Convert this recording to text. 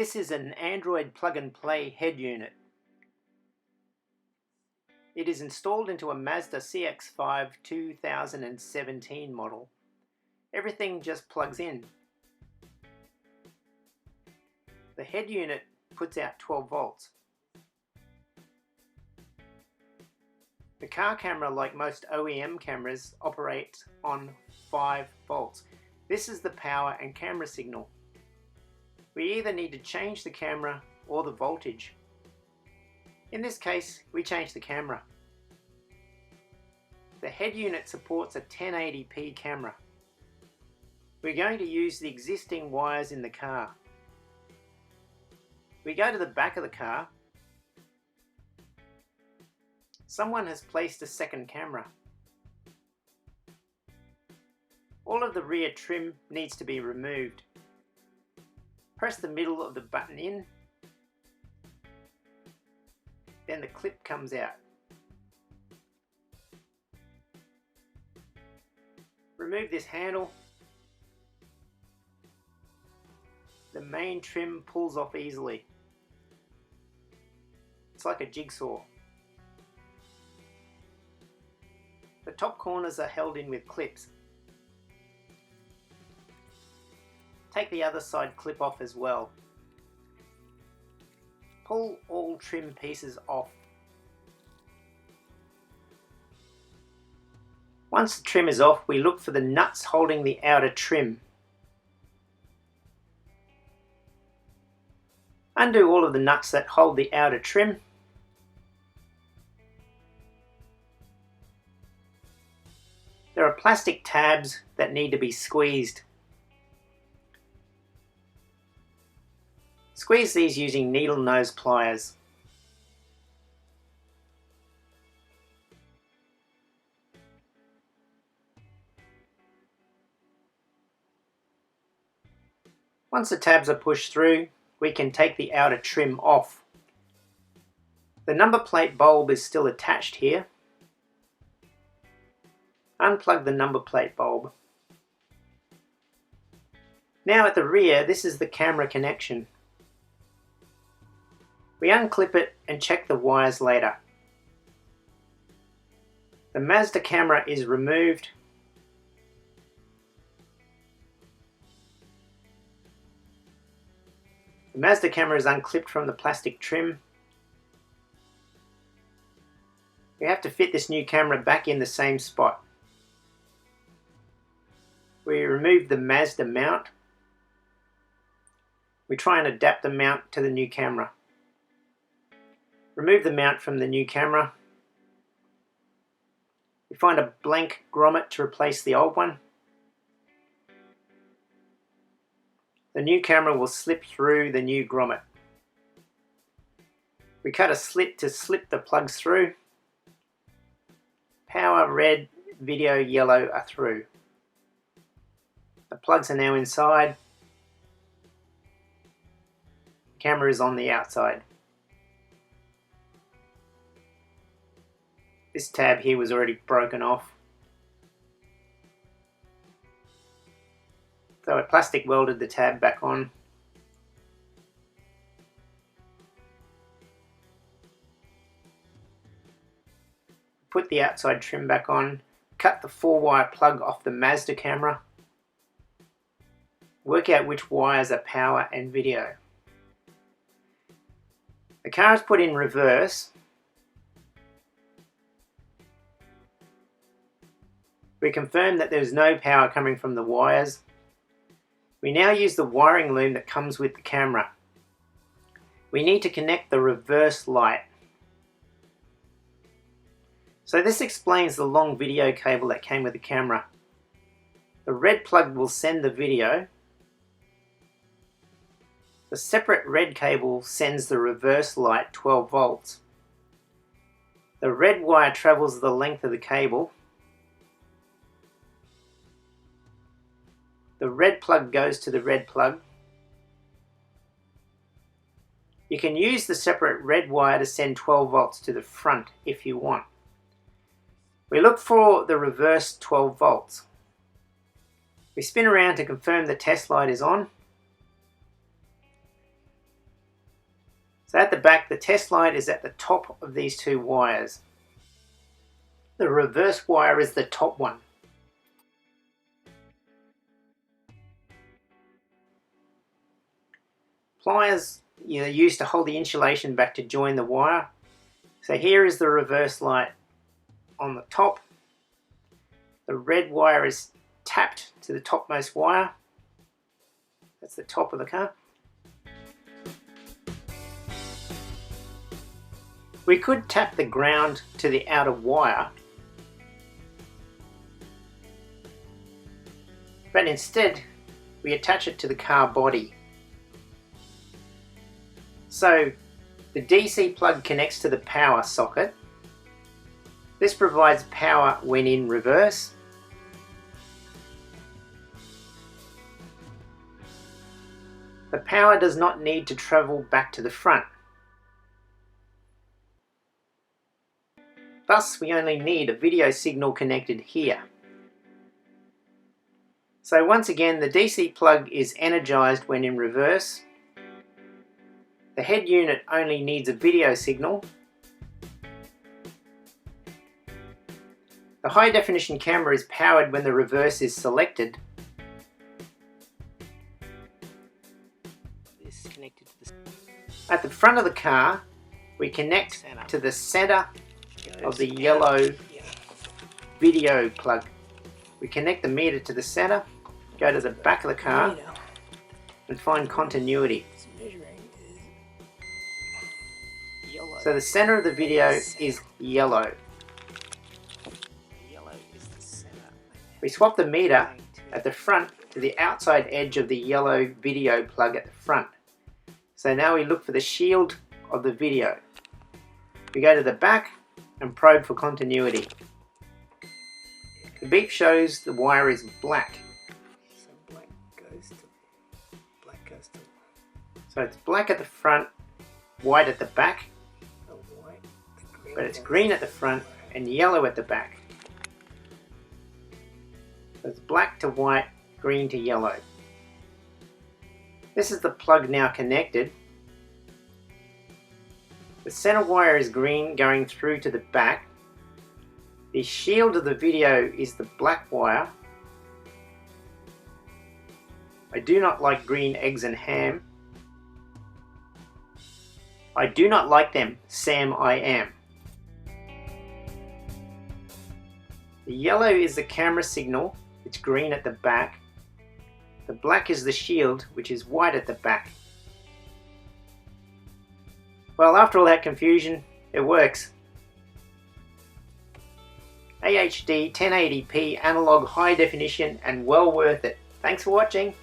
This is an Android plug-and-play head unit. It is installed into a Mazda CX5 2017 model. Everything just plugs in. The head unit puts out 12 volts. The car camera, like most OEM cameras, operates on 5 volts. This is the power and camera signal. We either need to change the camera or the voltage. In this case, we change the camera. The head unit supports a 1080p camera. We're going to use the existing wires in the car. We go to the back of the car. Someone has placed a second camera. All of the rear trim needs to be removed. Press the middle of the button in, then the clip comes out. Remove this handle. The main trim pulls off easily. It's like a jigsaw. The top corners are held in with clips. Take the other side clip off as well. Pull all trim pieces off. Once the trim is off, we look for the nuts holding the outer trim. Undo all of the nuts that hold the outer trim. There are plastic tabs that need to be squeezed. Squeeze these using needle nose pliers. Once the tabs are pushed through, we can take the outer trim off. The number plate bulb is still attached here. Unplug the number plate bulb. Now at the rear, this is the camera connection. We unclip it and check the wires later. The Mazda camera is removed. The Mazda camera is unclipped from the plastic trim. We have to fit this new camera back in the same spot. We remove the Mazda mount. We try and adapt the mount to the new camera. Remove the mount from the new camera. We find a blank grommet to replace the old one. The new camera will slip through the new grommet. We cut a slit to slip the plugs through. Power red, video yellow are through. The plugs are now inside. The camera is on the outside. This tab here was already broken off. So I plastic welded the tab back on. Put the outside trim back on. Cut the 4-wire plug off the Mazda camera. Work out which wires are power and video. The car is put in reverse. We confirm that there is no power coming from the wires. We now use the wiring loom that comes with the camera. We need to connect the reverse light. So this explains the long video cable that came with the camera. The red plug will send the video. The separate red cable sends the reverse light 12 volts. The red wire travels the length of the cable. The red plug goes to the red plug. You can use the separate red wire to send 12 volts to the front if you want. We look for the reverse 12 volts. We spin around to confirm the test light is on. So at the back, the test light is at the top of these two wires. The reverse wire is the top one. Pliers are used to hold the insulation back to join the wire. So here is the reverse light on the top. The red wire is tapped to the topmost wire. That's the top of the car. We could tap the ground to the outer wire, but instead we attach it to the car body. So the DC plug connects to the power socket. This provides power when in reverse. The power does not need to travel back to the front. Thus, we only need a video signal connected here. So once again, the DC plug is energized when in reverse. The head unit only needs a video signal. The high definition camera is powered when the reverse is selected. This is connected to At the front of the car, we connect to the center of the yellow video plug. We connect the meter to the center, go to the back of the car and find continuity. So the center of the video is yellow. We swap the meter at the front to the outside edge of the yellow video plug at the front. So now we look for the shield of the video. We go to the back and probe for continuity. The beep shows the wire is black. So it's black at the front, white at the back, but it's green at the front and yellow at the back. So it's black to white, green to yellow. This is the plug now connected. The center wire is green going through to the back. The shield of the video is the black wire. I do not like green eggs and ham. I do not like them, Sam I am. The yellow is the camera signal, it's green at the back. The black is the shield, which is white at the back. Well, after all that confusion, it works. AHD 1080p analog high definition and well worth it. Thanks for watching.